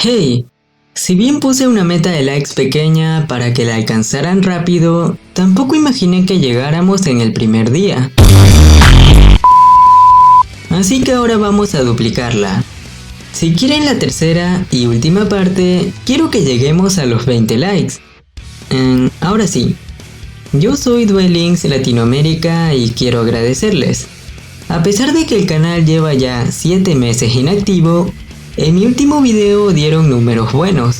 Hey, si bien puse una meta de likes pequeña para que la alcanzaran rápido, tampoco imaginé que llegáramos en el primer día. Así que ahora vamos a duplicarla. Si quieren la tercera y última parte, quiero que lleguemos a los 20 likes. Ahora sí, yo soy Duelinks Latinoamérica y quiero agradecerles. A pesar de que el canal lleva ya 7 meses inactivo, en mi último video dieron números buenos.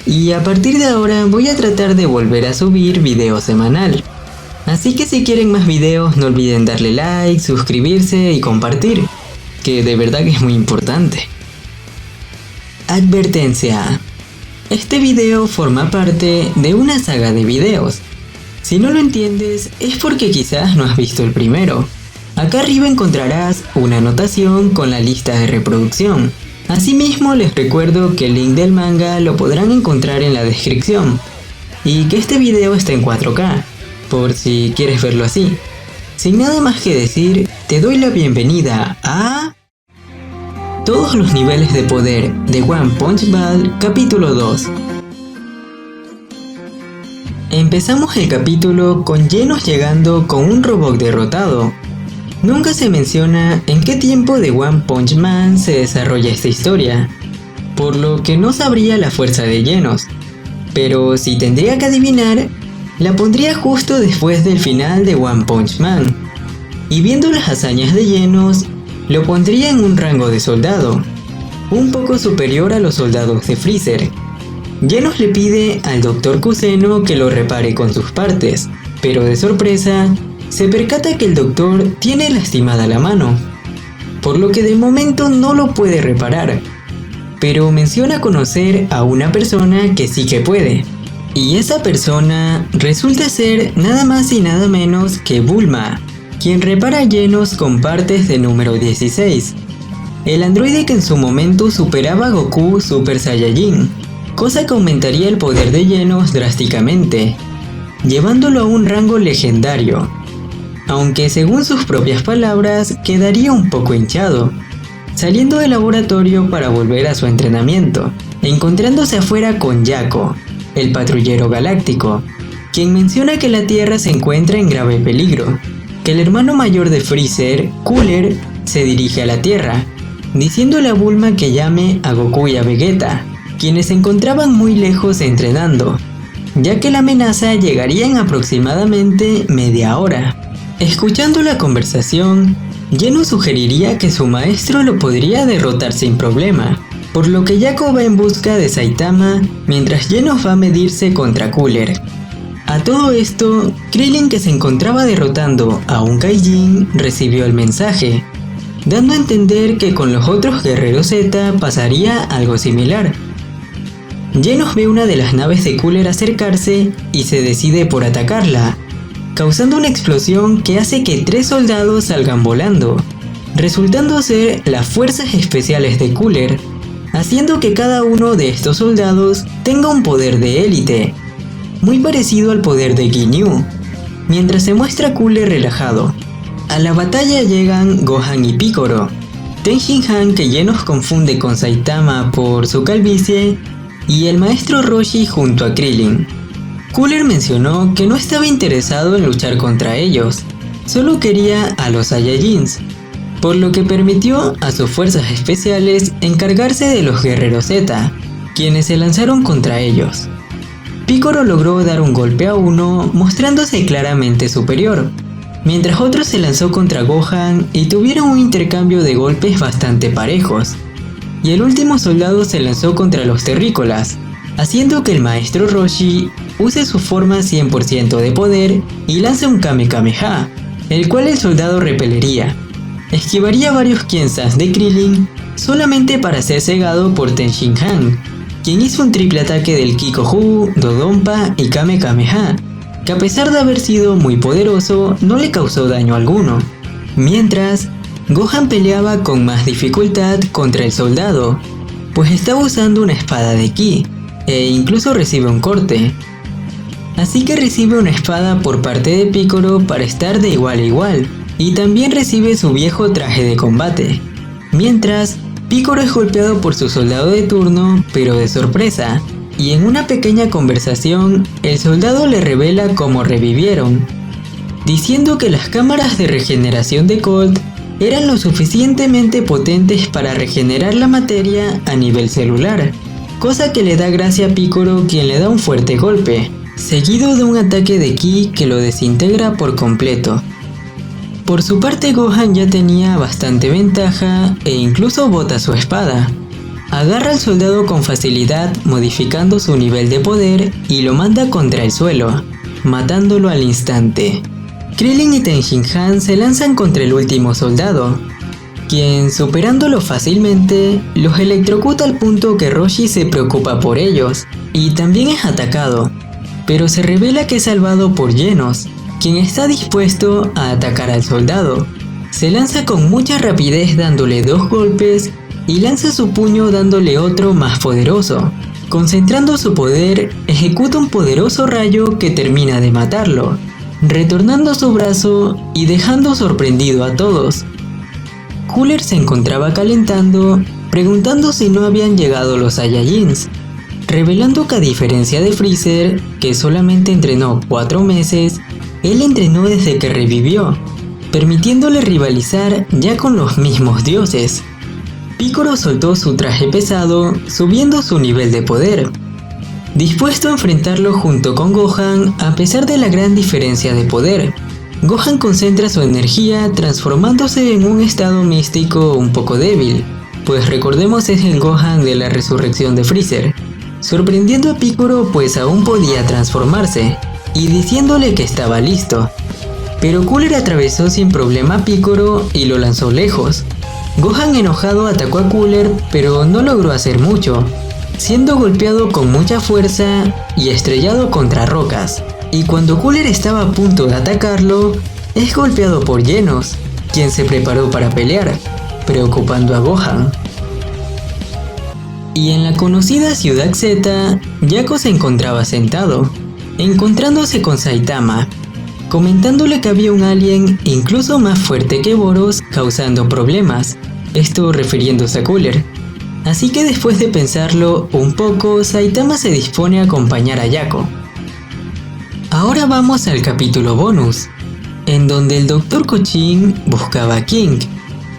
Y a partir de ahora voy a tratar de volver a subir video semanal. Así que si quieren más videos no olviden darle like, suscribirse y compartir, que de verdad que es muy importante. Advertencia. Este video forma parte de una saga de videos. Si no lo entiendes es porque quizás no has visto el primero. Acá arriba encontrarás una anotación con la lista de reproducción. Asimismo les recuerdo que el link del manga lo podrán encontrar en la descripción. Y que este video está en 4K, por si quieres verlo así. Sin nada más que decir, te doy la bienvenida a... Todos los niveles de poder de One Punch Man capítulo 2. Empezamos el capítulo con Genos llegando con un robot derrotado. Nunca se menciona en qué tiempo de One Punch Man se desarrolla esta historia, por lo que no sabría la fuerza de Genos, pero si tendría que adivinar, la pondría justo después del final de One Punch Man, y viendo las hazañas de Genos, lo pondría en un rango de soldado, un poco superior a los soldados de Freezer. Genos le pide al Dr. Kuseno que lo repare con sus partes, pero de sorpresa, se percata que el doctor tiene lastimada la mano, por lo que de momento no lo puede reparar, pero menciona conocer a una persona que sí que puede, y esa persona resulta ser nada más y nada menos que Bulma, quien repara Genos con partes de número 16, el androide que en su momento superaba a Goku Super Saiyajin, cosa que aumentaría el poder de Genos drásticamente, llevándolo a un rango legendario. Aunque según sus propias palabras quedaría un poco hinchado, saliendo del laboratorio para volver a su entrenamiento, encontrándose afuera con Jaco, el patrullero galáctico, quien menciona que la Tierra se encuentra en grave peligro, que el hermano mayor de Freezer, Cooler, se dirige a la Tierra, diciéndole a Bulma que llame a Goku y a Vegeta, quienes se encontraban muy lejos entrenando, ya que la amenaza llegaría en aproximadamente media hora. Escuchando la conversación, Genos sugeriría que su maestro lo podría derrotar sin problema, por lo que Jaco va en busca de Saitama mientras Genos va a medirse contra Cooler. A todo esto, Krillin, que se encontraba derrotando a un Gaijin, recibió el mensaje, dando a entender que con los otros guerreros Z pasaría algo similar. Genos ve una de las naves de Cooler acercarse y se decide por atacarla, causando una explosión que hace que 3 soldados salgan volando, resultando ser las fuerzas especiales de Cooler, haciendo que cada uno de estos soldados tenga un poder de élite, muy parecido al poder de Ginyu, mientras se muestra Cooler relajado. A la batalla llegan Gohan y Piccolo, Ten Shin Han, que Genos confunde con Saitama por su calvicie, y el maestro Roshi junto a Krillin. Cooler mencionó que no estaba interesado en luchar contra ellos, solo quería a los Saiyajins, por lo que permitió a sus fuerzas especiales encargarse de los guerreros Z, quienes se lanzaron contra ellos. Piccolo logró dar un golpe a uno, mostrándose claramente superior, mientras otro se lanzó contra Gohan y tuvieron un intercambio de golpes bastante parejos, y el último soldado se lanzó contra los terrícolas, haciendo que el maestro Roshi use su forma 100% de poder y lance un Kamehameha, el cual el soldado repelería. Esquivaría varios Quienzas de Krillin solamente para ser cegado por Ten Shin Han, quien hizo un triple ataque del Kikoku, Dodonpa y Kamehameha, que a pesar de haber sido muy poderoso no le causó daño alguno. Mientras, Gohan peleaba con más dificultad contra el soldado, pues estaba usando una espada de ki, e incluso recibe un corte. Así que recibe una espada por parte de Piccolo para estar de igual a igual, y también recibe su viejo traje de combate. Mientras, Piccolo es golpeado por su soldado de turno, pero de sorpresa, y en una pequeña conversación, el soldado le revela cómo revivieron, diciendo que las cámaras de regeneración de Colt eran lo suficientemente potentes para regenerar la materia a nivel celular, cosa que le da gracia a Piccolo, quien le da un fuerte golpe, seguido de un ataque de ki que lo desintegra por completo. Por su parte, Gohan ya tenía bastante ventaja e incluso bota su espada. Agarra al soldado con facilidad, modificando su nivel de poder y lo manda contra el suelo, matándolo al instante. Krillin y Ten Shin Han se lanzan contra el último soldado, quien, superándolo fácilmente, los electrocuta al punto que Roshi se preocupa por ellos y también es atacado, pero se revela que es salvado por Genos, quien está dispuesto a atacar al soldado. Se lanza con mucha rapidez dándole 2 golpes y lanza su puño dándole otro más poderoso. Concentrando su poder, ejecuta un poderoso rayo que termina de matarlo, retornando su brazo y dejando sorprendido a todos. Cooler se encontraba calentando, preguntando si no habían llegado los Saiyajins, revelando que a diferencia de Freezer, que solamente entrenó 4 meses, él entrenó desde que revivió, permitiéndole rivalizar ya con los mismos dioses. Piccolo soltó su traje pesado, subiendo su nivel de poder, dispuesto a enfrentarlo junto con Gohan a pesar de la gran diferencia de poder. Gohan concentra su energía transformándose en un estado místico un poco débil, pues recordemos es el Gohan de la resurrección de Freezer, sorprendiendo a Piccolo pues aún podía transformarse, y diciéndole que estaba listo. Pero Cooler atravesó sin problema a Piccolo y lo lanzó lejos. Gohan enojado atacó a Cooler, pero no logró hacer mucho, siendo golpeado con mucha fuerza y estrellado contra rocas. Y cuando Cooler estaba a punto de atacarlo, es golpeado por Genos, quien se preparó para pelear, preocupando a Gohan. Y en la conocida Ciudad Z, Jaco se encontraba sentado, encontrándose con Saitama, comentándole que había un alien incluso más fuerte que Boros causando problemas, esto refiriéndose a Cooler. Así que después de pensarlo un poco, Saitama se dispone a acompañar a Jaco. Ahora vamos al capítulo bonus, en donde el Dr. Cochin buscaba a King,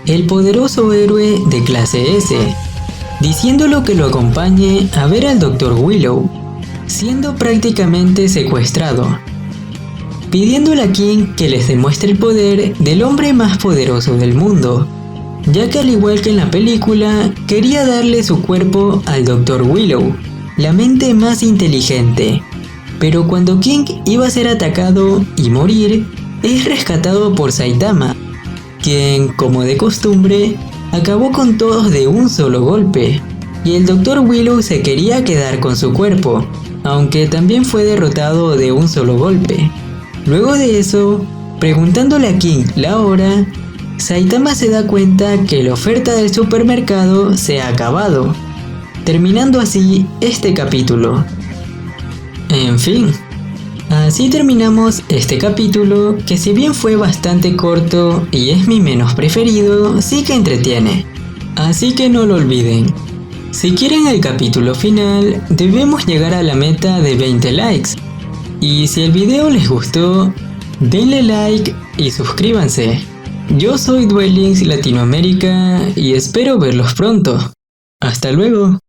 el poderoso héroe de clase S, diciéndolo que lo acompañe a ver al Dr. Willow, siendo prácticamente secuestrado, pidiéndole a King que les demuestre el poder del hombre más poderoso del mundo, ya que al igual que en la película, quería darle su cuerpo al Dr. Willow, la mente más inteligente. Pero cuando King iba a ser atacado y morir, es rescatado por Saitama, quien, como de costumbre, acabó con todos de un solo golpe, y el Dr. Willow se quería quedar con su cuerpo, aunque también fue derrotado de un solo golpe. Luego de eso, preguntándole a King la hora, Saitama se da cuenta que la oferta del supermercado se ha acabado, terminando así este capítulo. En fin, así terminamos este capítulo que, si bien fue bastante corto y es mi menos preferido, sí que entretiene. Así que no lo olviden. Si quieren el capítulo final, debemos llegar a la meta de 20 likes. Y si el video les gustó, denle like y suscríbanse. Yo soy Dwellings Latinoamérica y espero verlos pronto. Hasta luego.